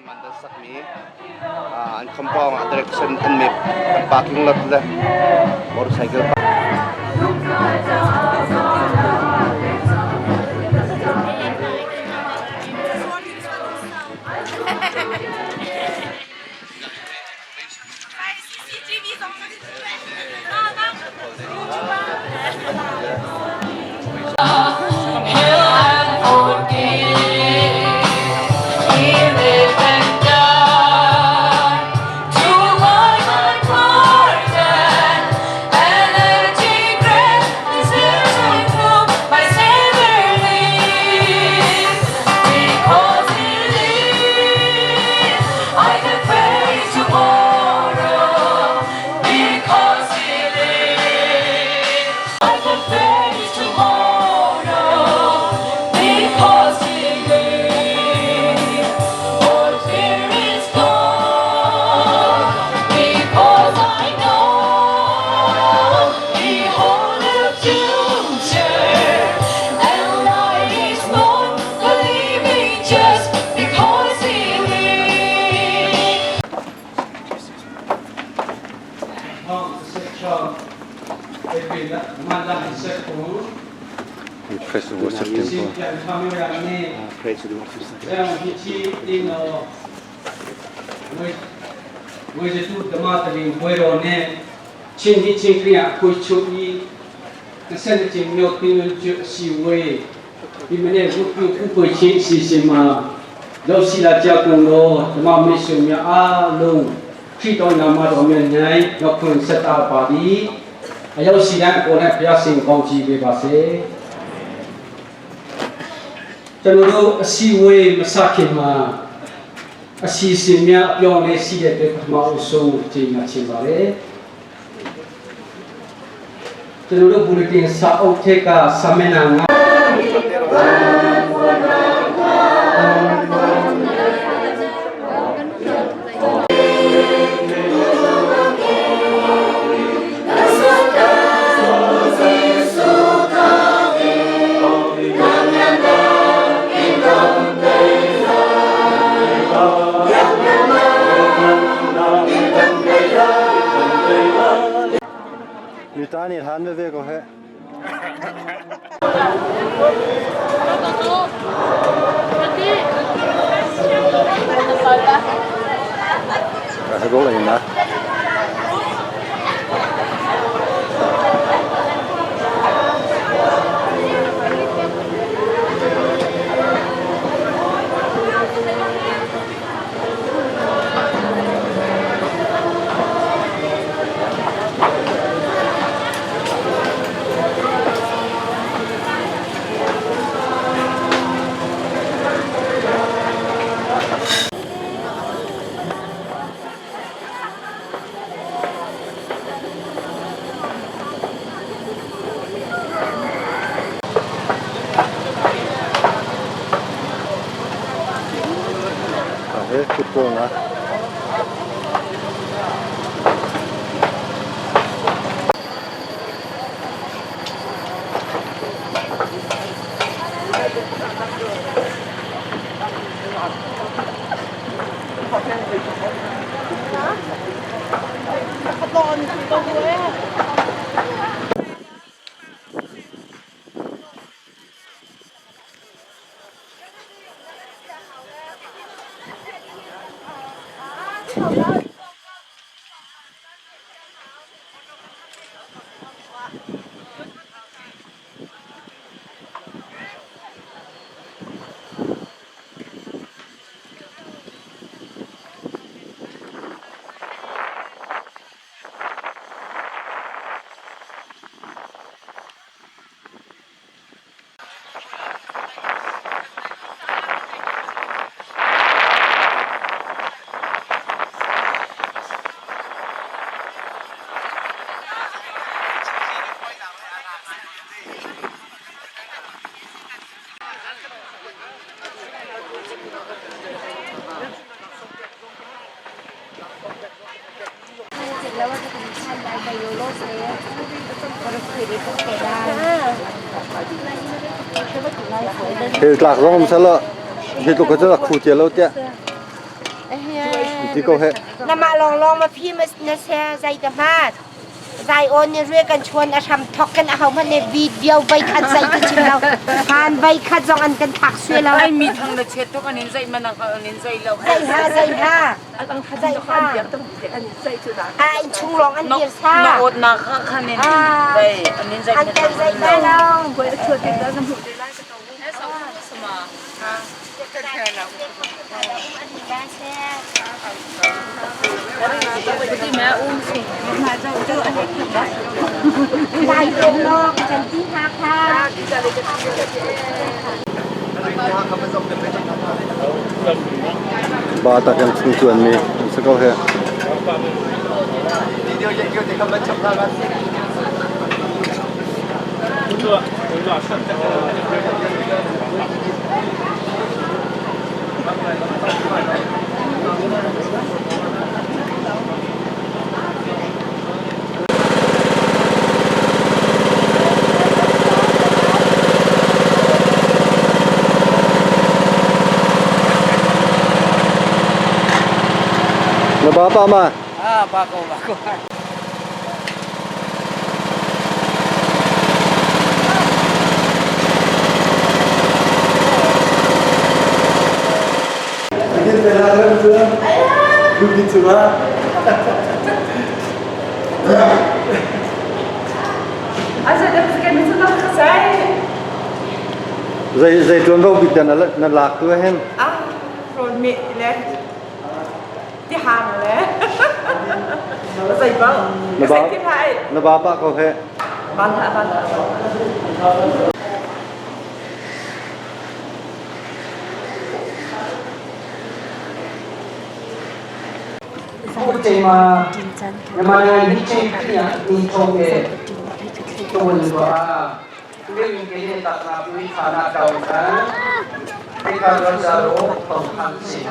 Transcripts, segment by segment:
Mandasak mi an compound direction an map parking lot la motorcycle Praise the worship temple. Praise the worship temple. Với chế tu đam mê thì với rồi nè, trên đi trên kia coi chụp đi, cái sen trên nhiều tin chụp siêu về, vì mình này cũng coi trên xí mà, đâu xí là cha con đó, đam mê xem nhà luôn, khi đó nằm ở đó mình này, nó còn sẽ tạo bà đi, đâu xí là con này phải sinh con gì về bà sẽ, cho nên đó siêu về mà sao khi mà Asisinya yang lesi itu mau usung cina cimare. Jadi bulletin saat teka samenang. Tani han med væk og her. Hvad har gået ind der? ขุดโกงนะแล้วว่าจะเป็นชั้นไบโอโลเซสก็ได้คุยได้พวกแกได้ thì lạc rong sẽ là thì tụi cái rất là khu tiền lâu tiệt thì câu hệ นำมาลองมาพี่มาเนเซ่ใจตมาดใจโอนเนี่ยเรียกกันชวนอาทำทอกกันเอามาในวิดีโอใบคัดใจกันชิมเราผ่านใบคัดจองอันกันถักช่วยเรา ไอ้มีทางละเช็ดทุกอันนี้ใจมันอันนี้ใจเรา ใจห้าใจห้าใจห้าไอ้ชุงลองอันเดียวซ่า น้องอดนาคันนี้ใจอันนี้ใจ อัน มัน ใจใจได้เรา คุยชวนติดแล้วน้ำหูใจไล่ก็ต้องให้สองสมาค่ะก็แค่เราที่แม่อุ้มสิมาเจ้าอันนี้ ใจเป็นโลกจันที่ห้าค่ะ bà ta đang chung chuẩn mi sẽ câu hệ nó bà ba mà bako dây tuần vào bị đàn nó lạc tôi hen rồi mẹ lên đi hàng lên dây vâng nó bà nó bà câu hệ ban Tema nama ni ceknya ni toge tuan doa ring kini tak nabi sana kau kan kita bersaro penghamsi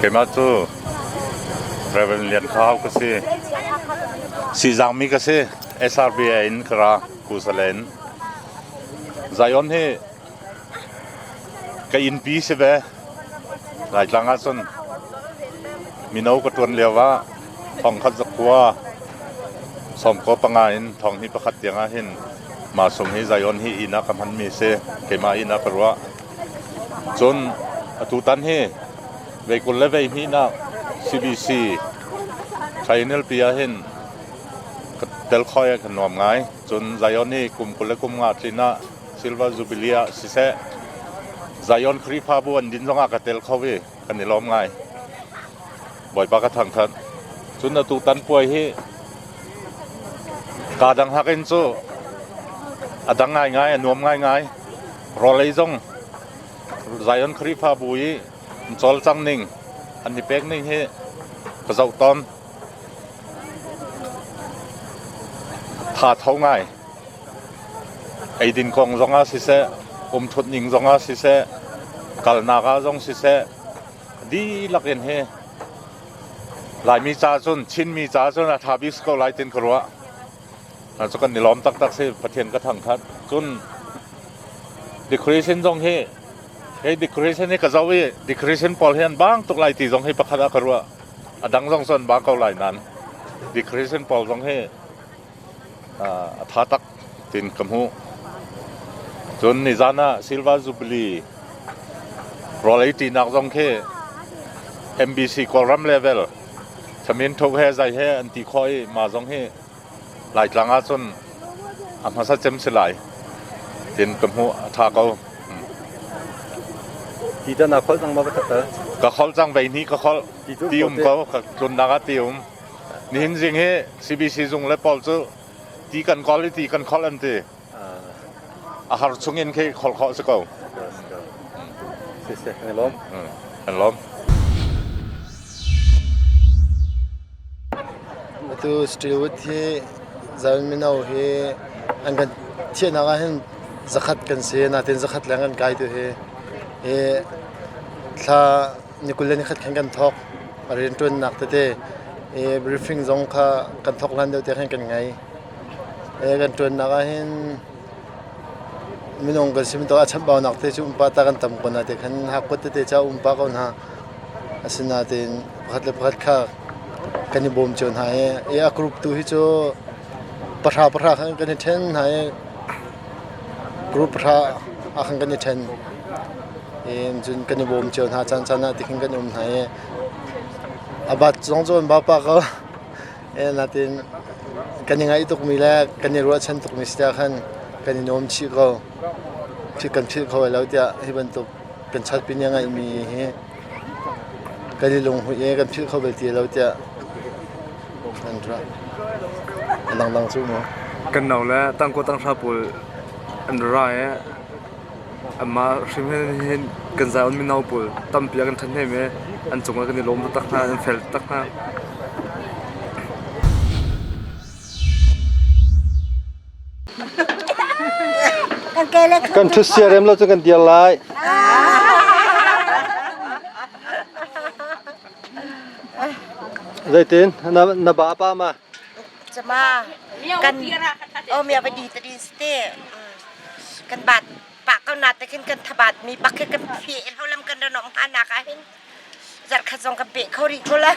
cái mà chú travel liên khao cái gì si giang mi cái gì SRBA in kra kusalen Zion he cái in pi se be lại lang ason minau ka tuan lewa thong khat zakwa som ko panga in thong hi pakhat tianga hin มาส่งให้ใจอ่อนให้อินักมันมีเสเกมาอินักรัวจนตุตันให้เวกุลเลเวมีนัก CBC ไทยเนลปียเห็นเดลคอยขนมง่ายจนใจอ่อนนี่กลุ่มกุลเลกุมงาทินะซิลวาจูบิเลียสิเสใจอ่อนครีพาบวนดินจงอากาเดลเขาเวกันนี่ล้อมง่ายบ่อยปากกระทั่งทันจนตุตันป่วยให้กาดังหักอินโซอดังง่ายง่ายนวมง่ายง่ายรอเลยจงใจอ่อนครีพาบุยจอลจังนิ่งอันนี้เป็กนิ่งให้กระเจ้าตอนถาดเท่าง่ายไอดินกองจงอาสิเสทุดนิ่งจงอาสิเสกัลนากาจงสิเสดีลักเอ็นให้หลายมีจ่าจนชินมีจ่าจนทาบิสก็หลายเต็นกรัวจะกันนิลอมตักเสประเทศกระทั่งทัดจนดิคริเซนจงให้ดิคริเซนนี่กระเจ้าเวดิคริเซนพอลเฮียนบางตุกหลายตีจงให้ประคัดกรัวดังจงส่วนบางเขาหลายนั้นดิคริเซนพอลจงให้ท่าตักตินกำหูจนนิจานะซิลวาจูบลีรอเลยตีนักจงให้ MBC กอลัมเลเวลชมินทุกเฮใจเฮอันที่คอยมาจงให้หลายครั้งจนอามาสัจเจมสิหลายตินกำหูท่าเขาที่จะนักคนตั้งมาประทับก็เขาจังไปนี้ก็เขาตีมเขาจนนักตีมนี่เห็นจริงเฮ CBC จงเล็บปอลจูตีกันคอลตีกันคอลอันตีอาหารชงเงินแค่คอลเขาสักเอาเสียให้ล้มอันล้มตัวสตรีทที่จะมีน่าเฮอันกันเที่ยนักเห็นจักรกันเสียนาทีจักรแรงกันไกลตัวเฮถ้านี่กุลนี่ขัดแข่งกันทอกเรียนตัวนักแต่บรีฟิ้งจงค่ะกันทอกนั้นเดียวแต่แข่งกันไงกันตัวนักเห็นมีน้องกันสิมีตัวอาชับบ่าวนักแต่ชุมปาตากันต่ำกว่านาทีขันหักกุดแต่เจ้าปากันฮะสินาทีพัดเล็บพัดข้ากันนี่บ่มจนหายกรุ๊ปตัวที่โจประชากันนี่เทนหายกรุ๊ปประชากันนี่เทนจนกันนี่บ่มจนหาจันที่กันนี่หายอาบัดจงจนบ้าปากก็นาทีกันยังไงตุกมีแลกันนี่รู้ว่าฉันตุกมีสติกันกันนี่โน้มชี้เขาชี้เขาแล้วจะให้บรรทุกกันชัดเป็นยังไงมีกันนี่ลงหัวกันชี้เขาไปทีแล้วจะอันตรายดังสู้มั้งกันเอาแล้วตั้งก็ตั้งชาปุลอันตรายมาชิมเห็นกันใจอันมีน่าปุลตั้มเปียกันทันให้ไหมอันจงกันนี่ล้มตักหน้าอันเฟลตักหน้ากันทุเสียเริ่มเราจะกันเดียร์ไล่ใจเต้นนับบ้าป้ามาจะมากันเมียไปดีตดีสเตกันบาดปากก็นัดแต่ขึ้นกันทบาดมีปักกันเพี้ยเขาลำกันระนมหานักเห็นจัดขจงกับเปะเขาดีก็แล้ว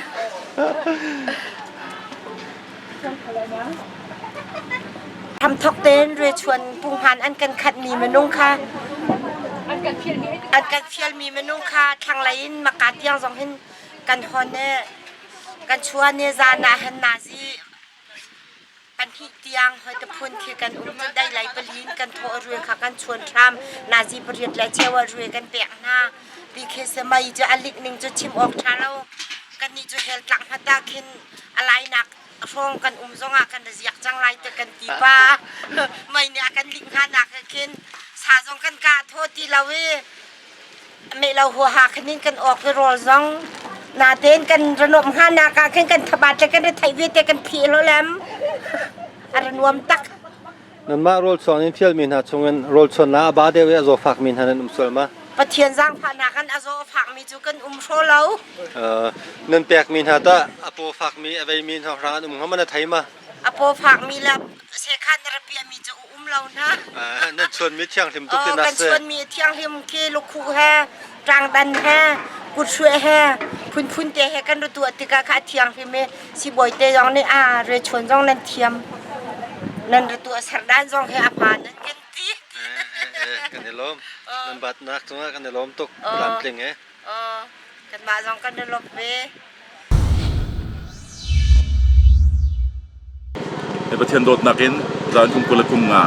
ทำทอกเต้นเรือชวนพุงพันอันกันขัดมีมนุ่งค่ะอันกันเพียลมีมนุ่งค่ะทางไหลมากาดยังสองเห็นกันฮอนเน่กันชวนเนี่ยจานาเห็นนาซีกันที่เตียงหอยตะพุนคือกันจะได้ไหลปลีนกันโทรวยค่ะกันชวนทำนาซีประเดียดและเจ้ารวยกันเปียกหน้าดีเคสมัยจะอลิกหนึ่งจะชิมออกชาเรากันนี่จะเฮลกลังพัตตาขึ้นอะไรหนักช่วงกันจงอากันจะอยากจังไรแต่กันตีป้าไม่เนี่ยกันลิงหาหนักขึ้นสาจงกันกาโทษที่เราไม่เราหัวหักขึ้นกันออกไปรอจงนาเต้นกันระนมหาหนักขึ้นกันทบาทกันได้ไทยเวทกันผีแล้วแหลมอารมณ์รวมตักนั่นมาโรลซอนนี่เพียลมินหาชงเงินโรลซอนน้าบาเดวิอาโซฟักมินหานันสลมาประเทียนสร้างผานากันอาโซฝักมีจุกันโชเรานั่นแปลกมินหาตาอโปฝักมีอะไรมินหาร้านเขามันไทยมาอโปฝักมีแล้วเสขันระเบียมีจะเรานะนั่นชวนมีเที่ยงทิมตุกตินัสกันชวนมีเที่ยงทิมเคลูกคู่แห่จางดันแห่กุดช่วยแห่พุ่นเตะแห่กันตัวติกาขาเที่ยงทิมสิบอยเตยองนี่เรือชวนจองนั่นเทียม นั่นตัวสารดานจงให้อภัยนั่นกันตี กันเดลมนั่นบัดนักจังว่ากันเดลมตกลำจริงไง กันมาจงกันเดลบเบ ในประเทศโดดนักเองจานคุมกุลคุมงา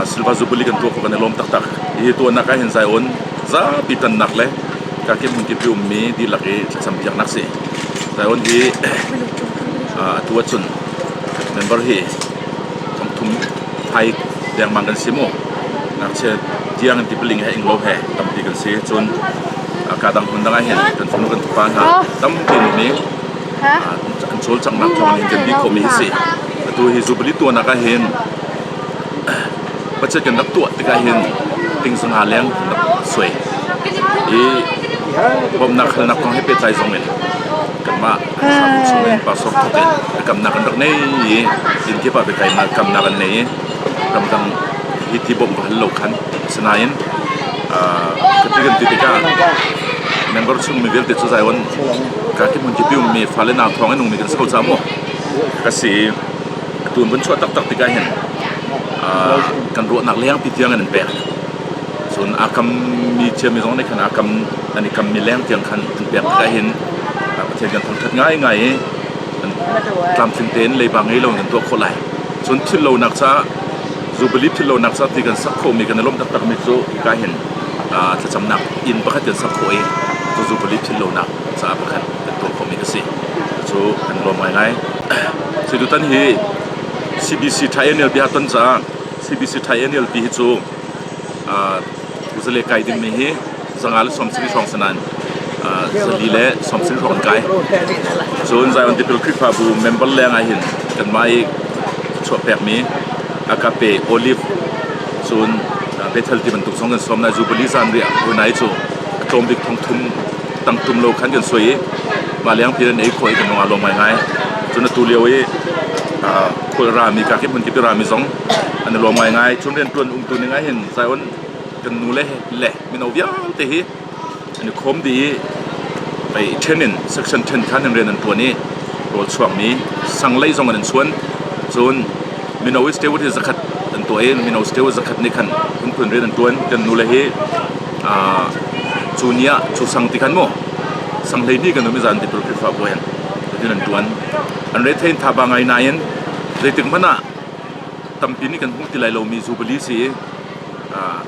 สิลวาจูบุลีกันตัวกันในลมตักอีตัวนักเห็นใจอ่อนจะปิดนักเลยการเก็บหุ่นเก็บพิวมีดีหลักเอจะสัมผัสนักสิใจอ่อนที่ตัวชนเมมเบอร์ที่ทำทุ่มไทยแดงมังกันสิโมนักเชิดที่ยังติดลิงให้อิงโลแห่ตั้มตีกันสิจนการดังคนดังเห็นกันฟุ้งกันทุกปานหาตั้มตีนี้อันโซลจังนักทองนี้กันดีคอมีสิตัวฮิซูบลิตัวนักเห็นปัจจัยกันนักตัวที่ก็เห็นติงสังหารแรงนักสวยอีบอมนักนักของให้เป็นใจทรงเงินกันมาทรงเงินปาสกทุกเดือนกำนักกันนักนี้อินที่ป่าไปไกลมากำนักกันนี้กำลังฮิตที่บอมกันโลกันสนายนketika ketika member chung mi vel te chu zai on ka ki mun ki pium mi phale na thong anung mi kan sau chamo ka si tun bun chwa tak tak tika hen kan ro nak leng pi tiang an pe sun akam mi che mi zong ne kan akam ani kam mi leng tiang kan an pe ka henประเทศกันทำง่ายง่ายตามสิ่งเต้นเลยบางให้เราเห็นตัวคนไหลส่วนที่เรานักซะจูบลิฟที่เรานักซะที่กันสักโคมีกันในลมตักมิโซก็เห็นจะจำหนักอินประคัตเดินสักโคเองตัวจูบลิฟที่เรานักซะประคัตเป็นตัวคอมีกันสิจูกันรวมไว้ไงสิ่งที่ตั้งฮี CBC ไทยเนลปีฮัตตันจ้า CBC ไทยเนลปีฮิจูกุศลไกดิ้งมีฮีสังหารสมศรีช่องสนันสลีเล่สมศรีช่องไกส่วนใจวันที่เป็นคลิปพาบูเมมเบอร์แรงไอเห็นกันมาอีกช่วงแบบนี้อากาเปโอลิฟส่วนเบทเทลที่มันถูกส่งกันสมในจูบลิซันเรียวันไหนจูโจมดิกทองทุ่มตั้งทุ่มโลคันกันสวยมาเลี้ยงพี่เรนเอคอยกันลงอารมณ์ง่ายจนตัวเลี้ยวคนรามีการเก็บมันที่รามีสองอันนี้ลงง่ายช่วงเรียนตัวตัวนึงไงเห็นใจวันกันนูเล่เล่ไม่เอาเยอะแต่ฮีอันนี้คมดีไปเทรนนิ่งเซกชัน10ท่านเรียนตัวนี้โรลช่วงนี้สั่งไล่ส่งกันส่วนมินเอาสเตวที่จะขัดตัวเองมินเอาสเตวจะขัดในขันเพื่อนเรียนตัวกันนูเลยจูเนียจูสังติขันโมสังเลยนี่กันไม่จานที่เป็นฟ้าบวยที่นั่นตัวอันเรทเทนทับางไงนายนเลยถึงมันน่ะตั้มปีนี้กันพุ่งที่ไรเรามีซูเปอร์ลีซี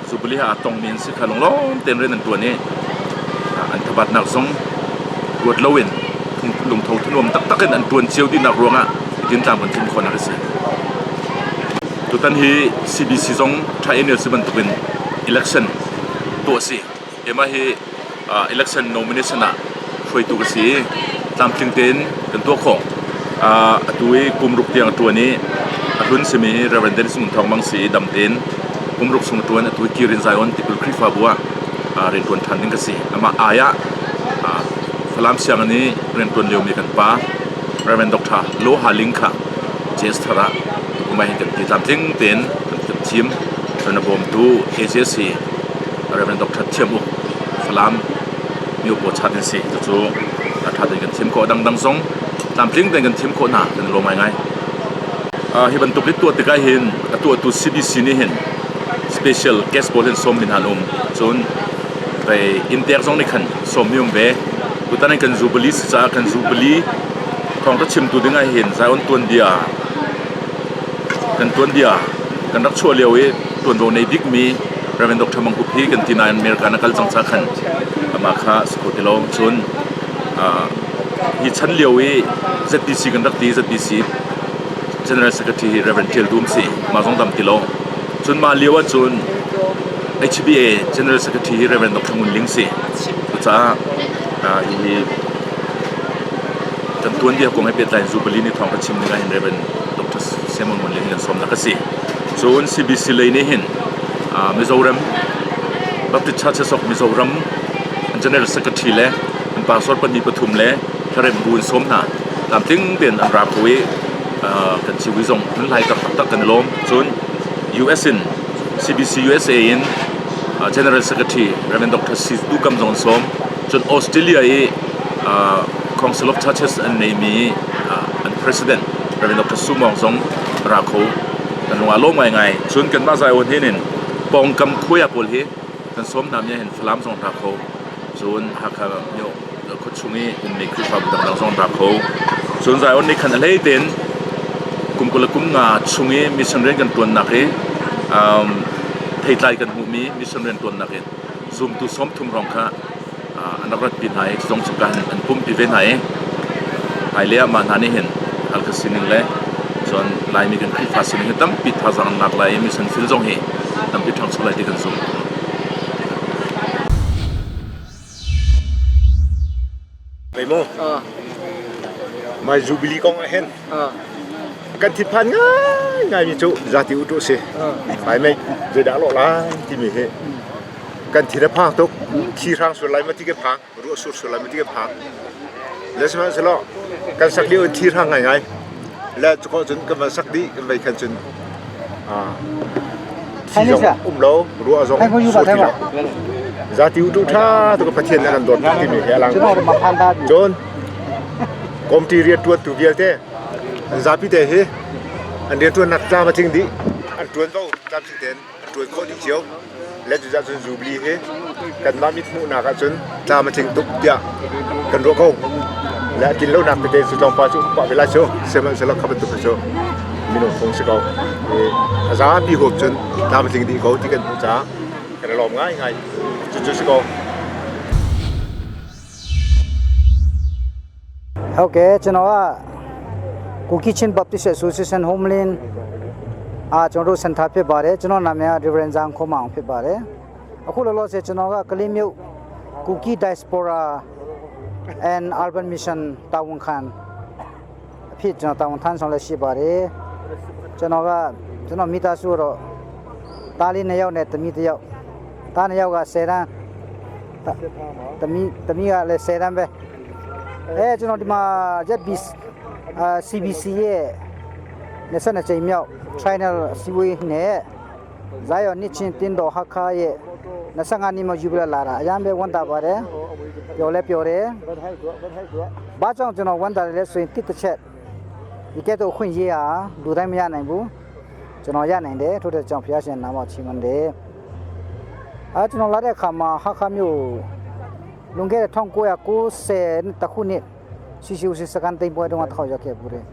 ซูเปอร์ลีฮาตองมีนสิขาลงล้อมเต็มเรียนตัวนี้อันทบัดนักสงรวดเลวินลงเท่าทุ่มตักกันอันตัวเชียวที่นักรวงอ่ะที่ตามกันทิ้งคนอะไรสิตัวตันฮี CBC สงไทยเนี่ยสิมันตัวเป็น election ตัวสิเอ็มฮีelection nomination อ่ะช่วยตัวกันสิตามทิ้งเต้นกันตัวของตัวกุมรุกเตียงตัวนี้รุ่นสมัยเรเวนเดนสุนทองบางสีดำเต้นกุมรุกสุนตัวนี้ตัวกิรินไซออนติดคริฟาบัวเรียนตัวทันนึงกันสิมาอายะฟลามเสียงนี้เรียนตัวเลี้ยวมีกันป้าเรเวนด็อกเตอร์โลฮาลิงค่ะเจสทาระกุมาเห็นกันที่ตามทิ้งเต้นกับทีมเรนบอมดูเอเจสีเรเวนด็อกเตอร์เทียมอุฟลามมีอุปชาติสิจู่ถ้าได้กันทีมก็ดังๆส่งตามทิ้งได้กันทีมก็หนากันลงมาไงที่บรรทุกตัวติดกันเห็นตัว CBC นี่เห็น special guest บอลเห็นสมมินฮันอมส่วนไปอินเตอร์ส่งนี่ขันสมยุ่งเบ้ตัวนั้นกันจูบลีจ้ากันจูบลีของรัชชิมตัวดึงไงเห็นใจอ่อนตัวเดียกันรักชัวเลี้ยวตัวโดนในดิกมีเราเป็นดร.มังคุพีกันที่นายอเมริกันนักจังสักขันมาค่ะสกุลที่เราส่วนฮิชันเลี้ยว ZPC กันรักตี ZPC General Secretary Reverend Thiel Dumsi มาส่งตามที่เราส่วนมาเลี้ยวส่วน HBA General Secretary Reverend Dr. Mun Ling Si จ้าอีกันตัวเดียวคงให้เป็นใจจูบลีนี่ทองกระชิมนึงไงเห็น Reverend Dr. Simon Mun Lingกันสมนักสิส่วน CBC เลยนี่เห็นมิโซรัมบัพติชาเชสอกมิโซรัม General Secretary และเป็นป่าสดปนีปทุมและทะเลบุญสมนะตามทิ้งเป็นอันราคุยกันชีวิตส่งนั้นไล่ตักกันล้มส่วน USN CBC USA in General Secretary Reverend Dr. Sidhu Kamjong Som จนออสเตรเลียCouncil of Churches อันนี้มีอัน President Reverend Dr. Sumong Song ราโค กันว่าโลกไงส่วนกันบ้าใจวันที่หนึ่งปองกำคุยอะปุ่นที่กันสมนำเนี่ยเห็นฟลามสองตาโคส่วนหักแบบโยคุดช่วงนี้เป็นมีคือความต่างสองตาโคส่วนใจวันนี้ขันอะไรเด่นกุมกุลกุมงาช่วงนี้มีสัญญาณกันตัวหนักเลยไทยใจกันหูมีสัญญาณตัวหนักเลยซุ่มตุสมทุ่มรองค่ะอันรัฐปีไหนสงสการอันพุ่มปีเวนไหนไอเลี้ยมาหานี่เห็นฮัลกสินึงเลยส่วนลายมีกันพิพาสินึงตั้งปิดภาษาหนักลายมีสันฟิลจงเฮตั้งปิดทางสุดลายที่กันซุ่มไปโม่มาจูบิลีกองเห็นกันทิพานง่ายมีจุจาติอุตุเสไปไม่จะด่าหล่อลายที่มีเหกันทีละพังตุกขี้ร่างสุดลายมาที่กันพังรู้สุดลายมาที่กันพังแล้วสมัยสละกันสักเดียวที่ร่างง่ายแล้วจุกจนกันมาสักดีกันไปกันจนที่จงเรารู้ว่าจงสุดที่เราจาติอุตุท่าตุกประเทศนั้นโดนที่มีเหลังจนกรมที่เรียนตัวตัวเดียวเต้จาพิเตเหอันเดียวตัวนักจามาจริงดิอันตัวโตจำสิ่งเด่นตัวโคตรเจียวและจุดจนจูบลีเหกันมามิดมุนากันจนจามาจริงตุกเดียกันรัวเขาและกินเหล้าหนักเตะสุดลองพาชุบปะเวลาโชว์เสมาเสลักขับตุกโชว์มิโนฟงสิเขาอาจารย์พี่หัวจนจามาจริงดิเขาที่กันจ้ากันลองง่ายจุดสิเขาโอเคจนว่ากูคิดชินบัพติสต์แอสโซเชชันโฮมแลนด์จนรู้สันทัดเพื่อบาร์จนนำมาริเวนจังเข้ามาเพื่อบาร์အခုလောလောဆယ်ကျွန်တော်ကကလေးမျိုးကူကီဒိုက်စပိုရာ and urban mission တာဝန်ခံအဖြစ်ကျွန်တော်တာဝန်ထမ်းဆောင်လက်ရှိပါတယ်ကျွန်တော်မိသားစုတော့တားလေး2ယောက်နဲ့တမီး1ယောက်တား2ယောက်က10တန်းတမီးကလည်း10တန်းပဲကျွန်တော်ဒီမှာ JetBees CBC ရဲ့22ကြိမ်မြောက် Channel စီဝေးနဲ့ဇာယောနစ်ချင်းတင်းတော်ဟာခါရဲ့25နှစ်မှယူပြလာတာအရင်ပဲဝန်တာပါတယ်ပြောတယ်ဘာကြောင့်ကျွန်တော်ဝန်တာလဲဆိုရင်တစ်တစ်ချက်ဒီကဲတော့ခွင့်ရေးဟာလူတိုင်းမရနိုင်ဘူးကျွန်တော်ရနိုင်တယ်ထို့တဲ့ကြောင့်ဘုရားရှင်နာမချီးမွမ်းတယ်ကျွန်တော်လာတဲ့အခါမှာဟာခါမျိုးလွန်ခဲ့တဲ့1990တခုနှစ်စီစီစကန်တိမ်ပွဲတုန်းကထောက်ရောက်ခဲ့ပူတယ်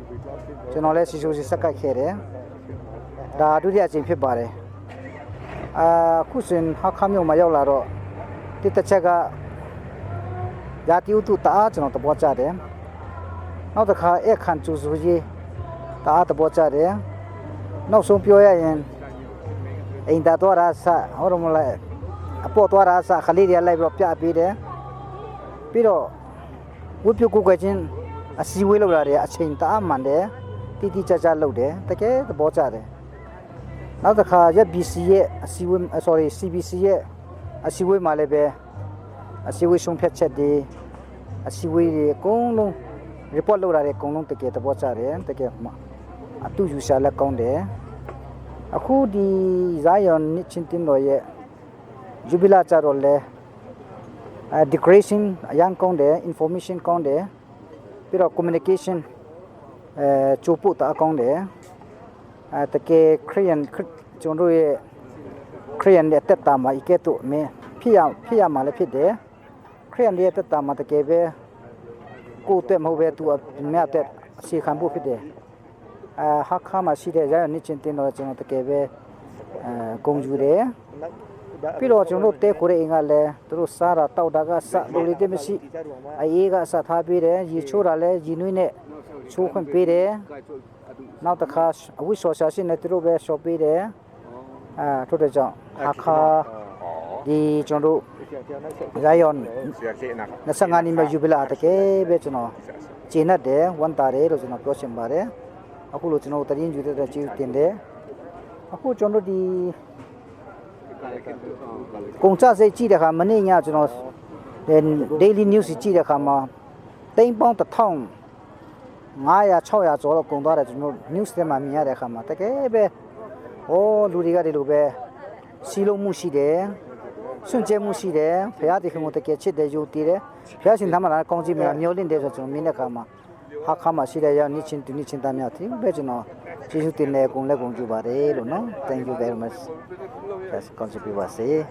ကျွန်တော်လည်းစီစီစက်ကတ်ခဲ့တယ်ဒါဒုတိယအကြိမ်ဖြစ်ပါတယ်ခုစဉ်ဟာခါမျိုးမှာရောက်လာတော့တစ်တစ်ချက်ကယာတီဥတုတအားကျွန်တော်တပေါ်ကြတယ်နောက်တစ်ခါအခန့်ကျူစုကြီးတအားတပေါ်ကြတယ်နောက်ဆုံးပြောရရင်အိမ်သားတော်ရာဆဟောရမလဲအပေါ်တော်ရာဆခလေးတွေလိုက်ပြီးပြပေးတယ်ပြီးတော့ဝိပုကုကချင်းအစည်းဝေးလုပ်လာတယ်အချိန်တအားမှန်တယ်တိတိကျကျလုပ်တယ်တကယ်သဘောကျတယ်နောက်တစ်ခါ JetBees ရဲ့အစည်းဝေး CBC ရဲ့အစည်းဝေးမှာလည်းပဲအစည်းဝေးဆုံးဖြတ်ချက်တွေအစည်းဝေးတွေအကုန်လုံး report လုပ်လာတဲ့အကုန်လုံးတကယ်သဘောကျတယ်တကယ်မှအတူယူရှာလက်ကောင်းတယ်အခုဒီဇာယွန်နစ်ချင်းတင်တော်ရဲ့ jubilee ကြတော့လဲdecoration အရန်ကောင်းတယ် information ကောင်းတယ်ပြီးတော့ communication ချိုးပို့တာကောင်းတယ်တကယ်ခရီးယန်ကျွန်တော်ရဲ့ခရီးယန်ရဲ့တက်တာမှာဤကဲ့သို့မင်းဖြစ်ရမှာလည်းဖြစ်တယ်ခရီးယန်ရဲ့တက်တာမှာတကယ်ပဲကိုယ်တက်မဟုတ်ပဲသူအမြတ်တက်အစီခံဖို့ဖြစ်တယ်ဟာခါမှာရှိတဲ့ရရနစ်ချင်းတင်တော့ကျွန်တော်တကယ်ပဲဂုဏ်ယူတယ်ပြီးတော့ကျွန်တော်တဲခိုးတဲ့အင်ကလည်းသူတို့စားတာတောက်တာကစလိုလေးတက်မရှိအေးကစထားပေးတယ်ရေချိုးတာလည်းရေနွေးနဲ့ချိုးခွင့်ပေးတယ်နောက်တစ်ခါအဝိဆော်ရှာရှိနေသူတို့ပဲရှော့ပေးတယ်ထို့တဲ့ကြောင့်အခါဒီကျွန်တော်တို့ဇာယွန်25နှစ်မြောက်ယူဘီလာတကယ်ပဲကျွန်တော်ကျင်းတယ်ဝန်တာတယ်လို့ကျွန်တော်ပြောချင်ပါတယ်အခုလို့ကျွန်တော်တရင်ယူတဲ့ကျေးဇူးတင်တယ်အခုကျွန်တော်ဒီကုန်ကြစိတ်ကြည့်တဲ့အခါမနေ့ညကျွန်တော် daily news ကြည့်တဲ့အခါမှာတိမ်ပေါင်း1500 600ကျော်တော့ကုန်သွားတယ်ကျွန်တော် news ထဲမှာမြင်ရတဲ့အခါမှာတကယ်ပဲလူတွေကဒီလိုပဲစီလုံးမှုရှိတယ်စွန့်ကြဲမှုရှိတယ်ဘုရားတခင်ကိုတကယ်ချစ်တယ်ယုံတည်တယ်ဘုရားရှင်သမှာကောင်းချီးမြတ်မျှော်လင့်တယ်ဆိုကျွန်တော်မြင်တဲ့အခါမှာဟာခါမှာရှိတဲ့ရနစ်ချင်းတူနစ်ချင်းသားများတယ်ပဲကျွန်တော် Chisu tin le kung ju bare lo no. Thank you very much. That's contribute wase.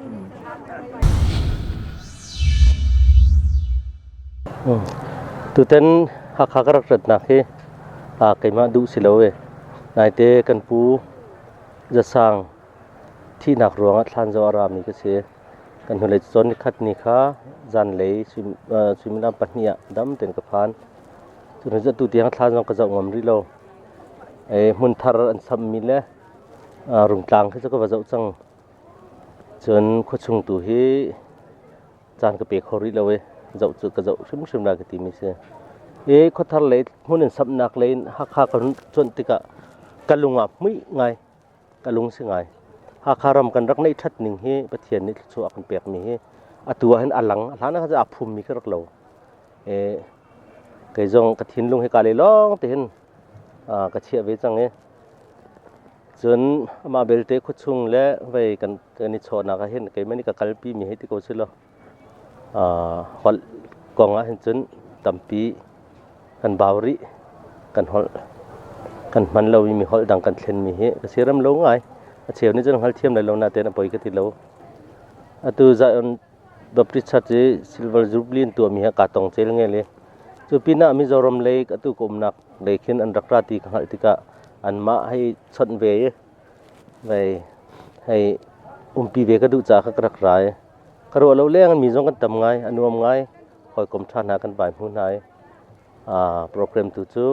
Tu ten hak hak rat nak he kai ma du silowe nai te kan pu ja sang thi nak ruang thlan zo aram ni ka se kan hule chon khat ni kha jan le swim pahnia dam ten ka phan tu na tu tiang thlan jong ka zo ngam ri lo e mun thar an sam mi le rung tlang kha ka zo chang chon kho chung tu hi jan ka pe khori lo we dậu chữ cái dậu sum là cái tìm mình xem, ấy có thằng lấy muốn nên sắm nạc lên hắc còn chuẩn thì cả lùng à mấy ngày cả lùng sẽ ngày hắc ram cần rắc này thắt nín he bắt thiền này số akan bẹt mi he tua hen alang nó sẽ phum mi cái rắc lâu, cái dòng cái thiền lùng he cả lấy long thì hen cái chia với rằng ấy chuẩn mà bel te khut chung le về cái này chọn nạc hen cái mấy cái kalpi mi he thì có sự lo hol konga hin chun tampi kan bawri kan hol kan man lo mi hol dang kan thlen mi he ka seram lo ngai a cheu ni jang hal thiam lai lo na te na poi ka ti lo atu za on baptist church silver jubilee tu mi ha ka tong chel nge le chu pina mi zorom le atu kom nak le khin an rakra ti ka hal ti ka an ma hai chon ve ve hai pi ve ka du cha ka rak rai karo lo leng mi jong kan tam ngai anuam ngai khoi kom thana kan bai mu nai program tu chu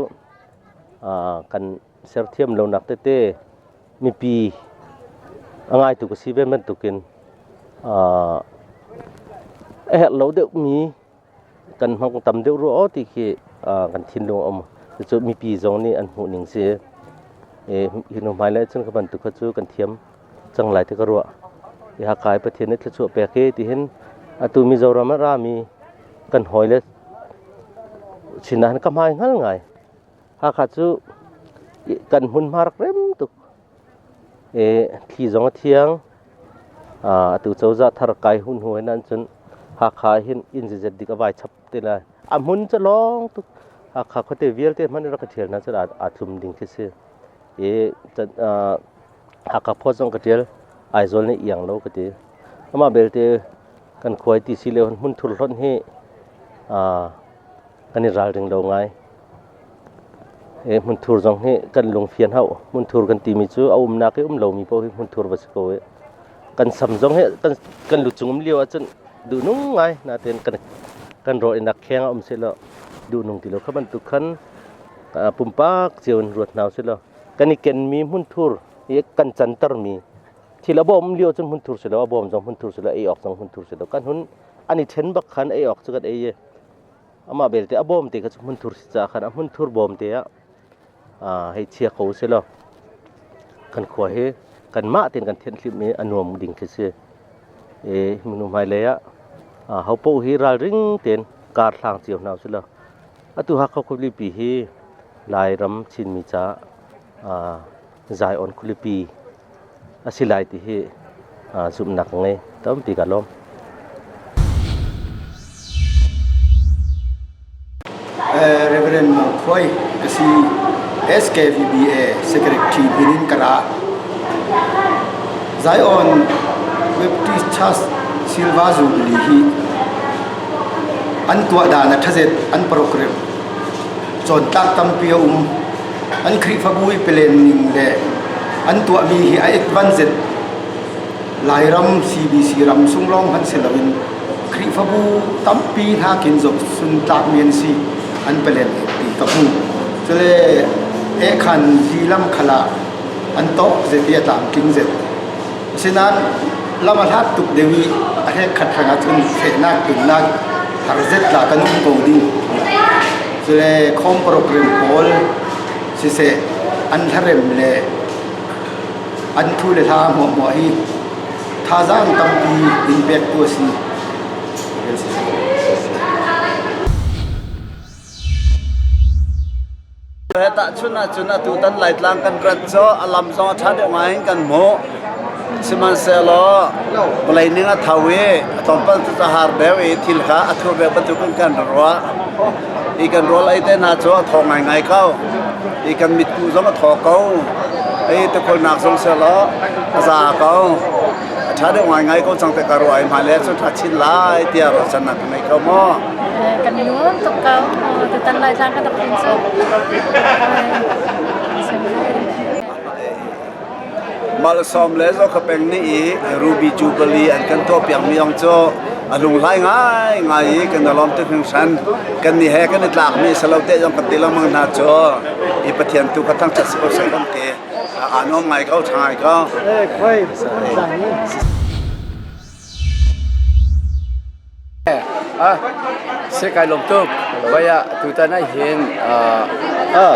kan ser thiam lo nak te mi pi angai tu ko si be man tu kin lo de mi kan hong tam de ro ti ki kan thin lo om chu mi pi jong ni an hu ning se hinu mai le chun ka ban tu kha chu kan thiam chang lai te ka ro ya kai pa thian ni chu pe ke ti hin atu mi zoram ra mi kan hoi le chinan ka mai ngal ngai ha kha chu kan hun mar rem tu thi jong thiang atu chau za thar kai hun hoi nan chun ha kha hin in je dik avai chap te la mun cha long tu ha kha khote vial te man ra ka thel na cha a thum ding ke se ha kha pho jong ka tel ai zol ni yang lo ka te ama belte kan khoi ti si le mun thul ron he kan ral ring lo ngai mun thur jong he kan lung fian hau mun thur kan ti mi chu na ke lo mi po mun thur ba ko kan sam jong he kan lu chung liu a chen du nung ngai na ten kan ro ina kheng se lo du nung ti lo khaban tu khan pumpak jeon ruat naw se lo kan ni ken mi mun thur ye kan chan tar mi thì là bom liêu trong hun thur se lo bom trong hun thur se lo ei ok trong hun thur se lo kan hun ani then bak khan ei ok chukat ei ama belte abom te ka hun thur cha khan hun thur bom te hei chia ko se lo kan khwa he kan ma ten kan then clip me anom ding ke se minu mai le ya hau po hi ral ring ten kar thlang chiu naw se lo atu ha kho li pi hi lai ram chin mi cha zai on khulipi asilai ti hi zum nak ngai tam pi ka lom Reverend Khoi kasi SKVBA Secretary Binin Kara Zion Baptist Church Silva Jubilee hi an tua da na thazet an program chon tak tam pi an khri fabui pelen ning le an tua mi hi a advance lai ram CBC ram sunglong han selawin khri fabu tam pi tha kin jok sun tak mien si an pelen pi ka hu chele e khan ji lam khala an to je tia tam king je sinan lama that tuk dewi a he khat thanga chun fe na kin na har zet la kan ko ding chele khom program hol si se an tharem le an thu le tha mo mo hi tha jang tam pi impact to si ta chuna tu tan lai tlang kan rat cho alam zo tha de ngai kan mo siman se lo play ninga thawe tom pa ta har dewe thil kha athu be ba tu kan ro i kan rol ai te na cho thong ngai ngai kau อีกันมิดกูจะมาถอเกาไอ้ตะคนนักสงเสลอซาเกาถ้าได้ว่าไงก็จังแต่การวยมาแล้วสุดท้ายชินลายเตียรสนักในเขาหม้อ กันนู้นตกเกาตุตันลายจางก็ตกเป็นสุด มาลซอมเลสก็เป็นนี่รูบีจูเบลีอันกันตัวเปียงมีองโจอลุงไล่ง่ายกันนลอมตึกชันกันนี่แหกันนี่หลักมีสลาวเตยังกันติละมังนาโจอีปะเทียนตุกทั้งจัดสิบเซนกันเตอ่านว่าไงเขาชายก็เสกายลมตุกว่าyaตุตันให้เห็น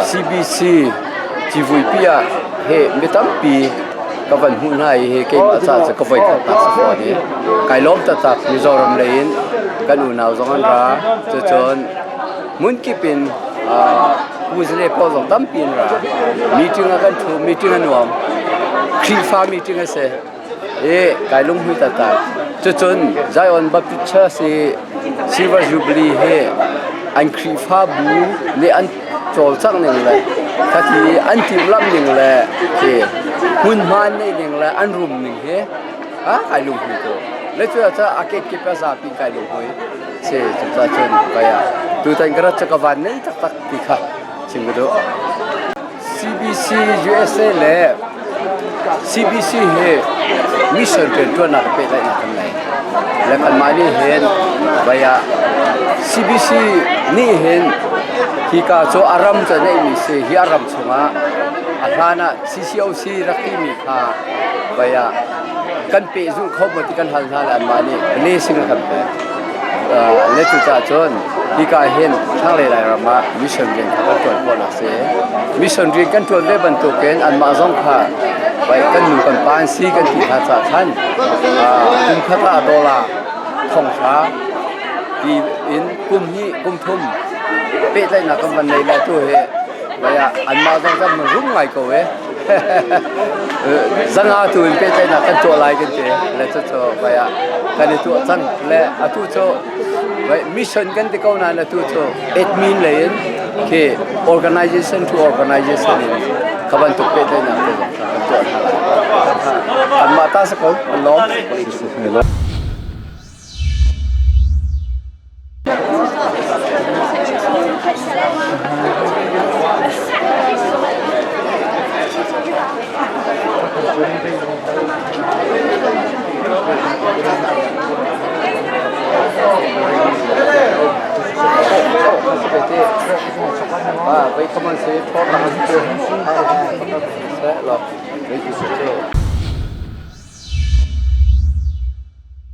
CBC จีวีพีอะเฮไม่ตั้งปีก็วันหุ่นให้เฮเก่งอาจารย์จะก็ไปตัดสปอร์ตนี้กายล้มตัดมิโซรัมเลนกันอุ่นเอาสองอันราจะจนมุนกิปินผู้เสนอพอสองตั้มปีนรามีติ้งกันถูมีติ้งกันหน่วงครีฟ้ามีติ้งกันเสกายล้มหุ่นตัดจะจนใจอ่อนบัพพิชาสิซิลเวอร์จูบลีเฮอันครีฟ้าบูในอันโจลสักหนึ่งเลยถ้าที่อันที่ล้ำหนึ่งเลยที่หุ่นมันในหนึ่งเลยอันรุมหนึ่งเฮ้ไอ้ลุงหุ่นโตแล้วจะอาเกตเก็บภาษาปีกไก่ลุงหุ่นเสียจะจนไปอ่ะดูแต่งกระจักรวาลนี่ตักปีค่ะชิมดู CBC USA เลย CBC เฮมิชชั่นเป็นตัวนักเป็นได้นักไหนแล้วกันมานี่เห็นไปอ่ะ CBC นี่เห็นที่กาโจอารมณ์จะได้มีเสียอารมณ์ชงอาคานะ CCOC รักที่มีค่าไปอ่ะกันเปซุเขาหมดที่กันหันหันอันมานี่เลสิงกันไปเลตุจ่าจนที่กาเห็นทั้งหลายๆมามิชชั่นเรียนกันตัวคนละเสียมิชชั่นเรียนกันตัวเล็บบันตุเกนอันมาส่งค่าไปกันหนึ่งกันปานซีกันที่ท่าจ่าท่านกุมค่าดอลลาร์ของช้าที่อินกุมนี้กุมทุ่มเป๊ะได้นักบันในแล้วตัวเฮไปอ่ะอันมาส่งกันมันรุ่งไงก็เว้สังหาตัวเป๊ะได้นักกันตัวลายกันเจแล้วจะไปอ่ะกันตัวสังและตัวโจไปมิชชั่นกันที่เขานั่นตัวโจadmin เลยคือ organization to organization เขาบันทุกเป๊ะได้นักตัวอันมาตาสกุลอันล้อมไปคอมเมนต์พอตั้งใจให้หรอกไม่ดีสุด